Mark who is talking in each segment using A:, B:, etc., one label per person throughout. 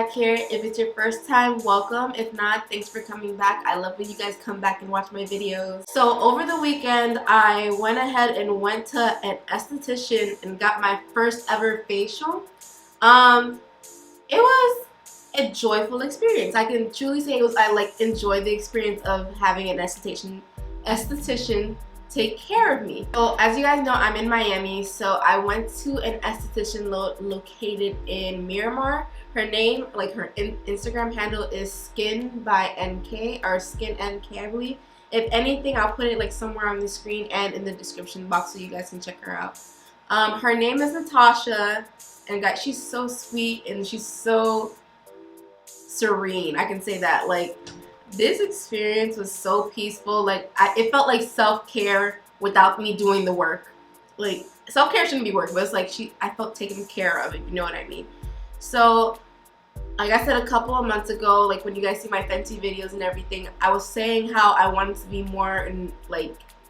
A: Afrodaybeac here. If it's your first time, welcome. If not, thanks for coming back. I love when you guys come back and watch my videos. So over the weekend, I went ahead and went to an esthetician and got my first ever facial. It was a joyful experience. I can truly say I enjoyed the experience of having an esthetician take care of me. So as you guys know, I'm in Miami, so I went to an esthetician located in Miramar. Her name, her Instagram handle is Skin by NK, or Skin NK, I believe. If anything, I'll put it somewhere on the screen and in the description box so you guys can check her out. Her name is Natasha, and guys, she's so sweet and she's so serene. I can say that. This experience was so peaceful. It felt like self-care without me doing the work. Self-care shouldn't be work, but it's I felt taken care of, if you know what I mean. So like I said a couple of months ago, when you guys see my Fenty videos and everything, I was saying how I wanted to be more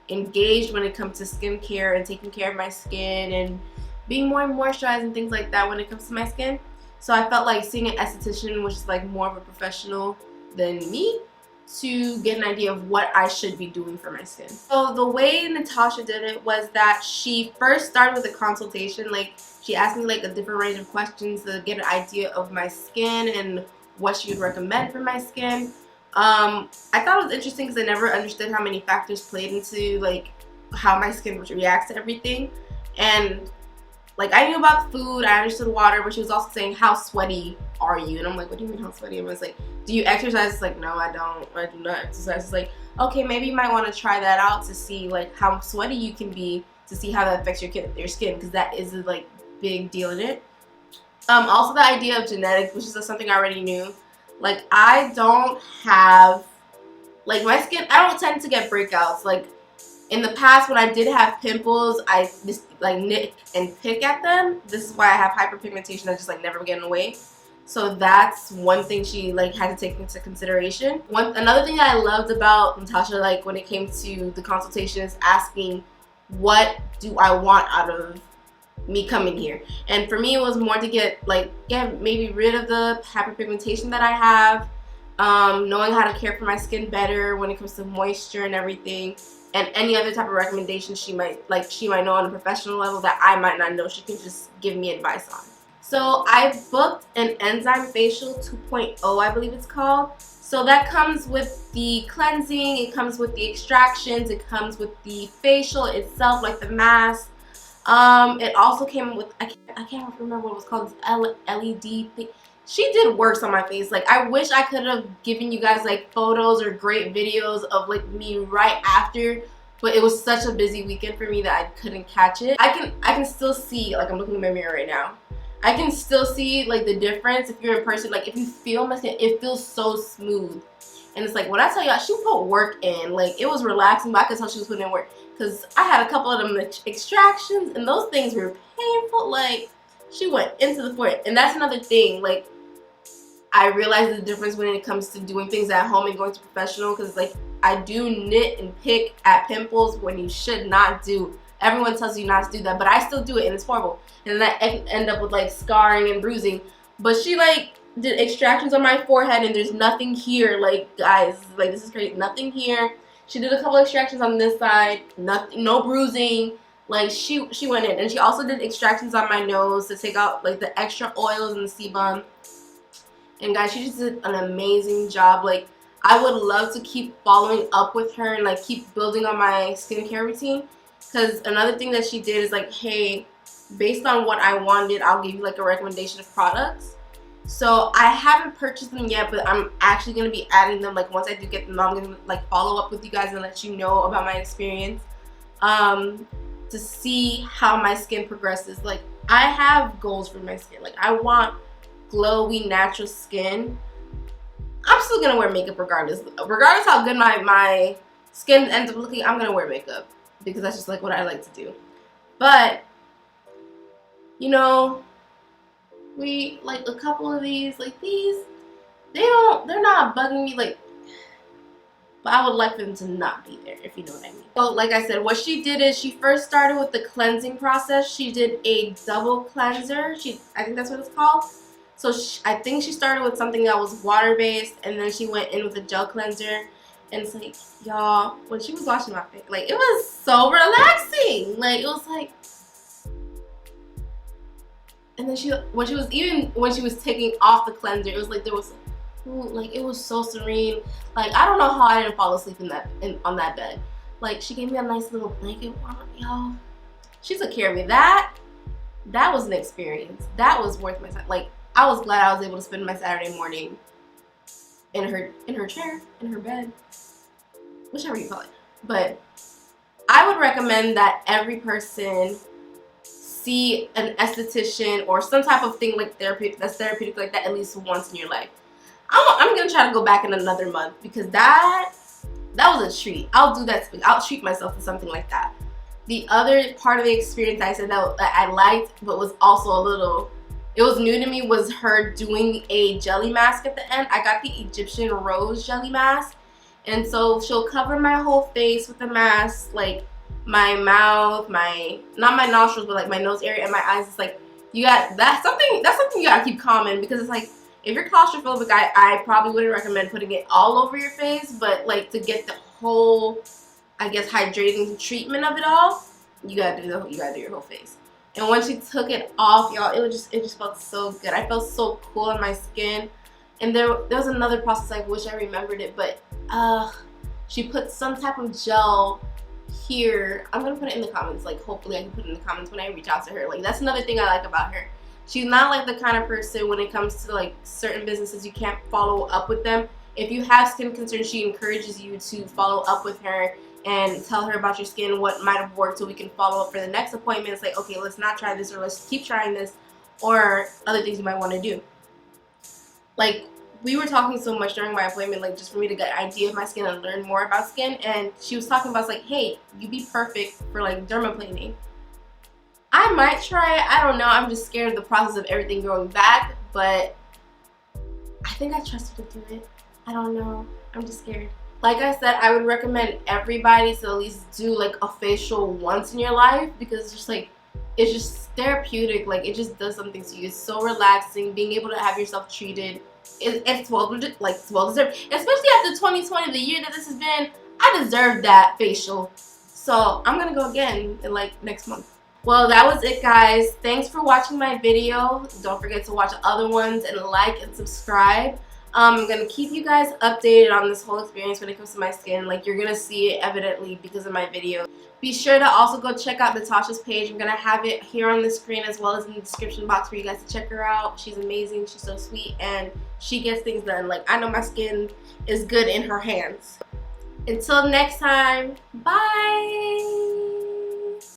A: engaged when it comes to skincare and taking care of my skin and being more moisturized and things like that when it comes to my skin. So I felt like seeing an esthetician, which is more of a professional than me, to get an idea of what I should be doing for my skin. So the way Natasha did it was that she first started with a consultation. She asked me a different range of questions to get an idea of my skin and what she would recommend for my skin. I thought it was interesting because I never understood how many factors played into how my skin reacts to everything. And I knew about food, I understood water, but she was also saying, how sweaty are you? And I'm like, what do you mean how sweaty? And I was like, do you exercise? It's like, no, I don't. I do not exercise. It's like, okay, maybe you might want to try that out to see how sweaty you can be, to see how that affects your skin, because that is a big deal in it. Also the idea of genetics, which is something I already knew. I don't have, my skin, I don't tend to get breakouts. In the past, when I did have pimples, I just nit and pick at them. This is why I have hyperpigmentation that just never getting away. So that's one thing she had to take into consideration. Another thing that I loved about Natasha, when it came to the consultation, is asking, what do I want out of me coming here? And for me, it was more to get maybe rid of the hyperpigmentation that I have, knowing how to care for my skin better when it comes to moisture and everything. And any other type of recommendations she might know on a professional level that I might not know, she can just give me advice on. So I booked an enzyme facial 2.0, I believe it's called. So that comes with the cleansing, it comes with the extractions, it comes with the facial itself, the mask. It also came with, I can't remember what it was called, this LED thing. She did works on my face. I wish I could have given you guys photos or great videos of me right after, but it was such a busy weekend for me that I couldn't catch it. I can still see, I'm looking in my mirror right now, I can still see the difference if you're in person. If you feel my skin, it feels so smooth. And it's when I tell y'all, she put work in. It was relaxing, but I could tell she was putting in work, because I had a couple of them extractions and those things were painful. She went into the foot. And that's another thing, I realized the difference when it comes to doing things at home and going to professional, because I do knit and pick at pimples when you should not do. Everyone tells you not to do that, but I still do it and it's horrible. And then I end up with scarring and bruising. But she did extractions on my forehead and there's nothing here. Guys, this is crazy. Nothing here. She did a couple extractions on this side. Nothing, no bruising. She went in, and she also did extractions on my nose to take out the extra oils and the sebum. And guys, she just did an amazing job. I would love to keep following up with her and keep building on my skincare routine. Because another thing that she did is hey, based on what I wanted, I'll give you a recommendation of products. So I haven't purchased them yet, but I'm actually going to be adding them. Once I do get them, I'm going to follow up with you guys and let you know about my experience, to see how my skin progresses. I have goals for my skin. I want glowy, natural skin. I'm still gonna wear makeup regardless how good my skin ends up looking. I'm gonna wear makeup because that's just what I like to do. But we a couple of these they're not bugging me but I would like them to not be there, if you know what I mean. So like I said, what she did is she first started with the cleansing process. She did a double cleanser. I think that's what it's called. So I think she started with something that was water-based, and then she went in with a gel cleanser. And it's like, y'all, when she was washing my face, like, it was so relaxing. Like, it was like, and then when she was taking off the cleanser, it was like there was, like, it was so serene. Like, I don't know how I didn't fall asleep on that bed. Like, she gave me a nice little blanket warm, y'all. She took care of me. That was an experience. That was worth my time. Like, I was glad I was able to spend my Saturday morning in her chair, in her bed, whichever you call it. But I would recommend that every person see an esthetician or some type of thing like that's therapeutic like that at least once in your life. I'm gonna try to go back in another month because that was a treat. I'll do that. I'll treat myself to something like that. The other part of the experience I said that I liked but was also a little, it was new to me, was her doing a jelly mask at the end. I got the Egyptian rose jelly mask, and so she'll cover my whole face with the mask, like my mouth, not my nostrils, but like my nose area and my eyes. It's like, that's something you gotta keep calm in, because it's like, if you're claustrophobic, I probably wouldn't recommend putting it all over your face, but like to get the whole, I guess, hydrating treatment of it all, you gotta do your whole face. And when she took it off, y'all, it just felt so good. I felt so cool on my skin. And there was another process, I wish I remembered it, but she put some type of gel here. I'm gonna put it in the comments. Like, hopefully I can put it in the comments when I reach out to her. Like, that's another thing I like about her. She's not like the kind of person, when it comes to like certain businesses, you can't follow up with them. If you have skin concerns, she encourages you to follow up with her and tell her about your skin, what might have worked, so we can follow up for the next appointment. It's like, okay, let's not try this, or let's keep trying this, or other things you might want to do. Like, we were talking so much during my appointment, like, just for me to get an idea of my skin and learn more about skin, and she was talking about, like, hey, you'd be perfect for like dermaplaning. I might try it. I don't know. I'm just scared of the process of everything growing back, but I think I trust her to do it. I don't know. I'm just scared. Like I said, I would recommend everybody to at least do like a facial once in your life, because it's just like, it's just therapeutic. Like, it just does something to you. It's so relaxing. Being able to have yourself treated, it's well deserved. Especially after 2020, the year that this has been. I deserve that facial. So I'm gonna go again in like next month. Well, that was it, guys. Thanks for watching my video. Don't forget to watch other ones and like and subscribe. I'm going to keep you guys updated on this whole experience when it comes to my skin. Like, you're going to see it evidently because of my video. Be sure to also go check out Natasha's page. I'm going to have it here on the screen as well as in the description box for you guys to check her out. She's amazing. She's so sweet, and she gets things done. Like, I know my skin is good in her hands. Until next time, bye!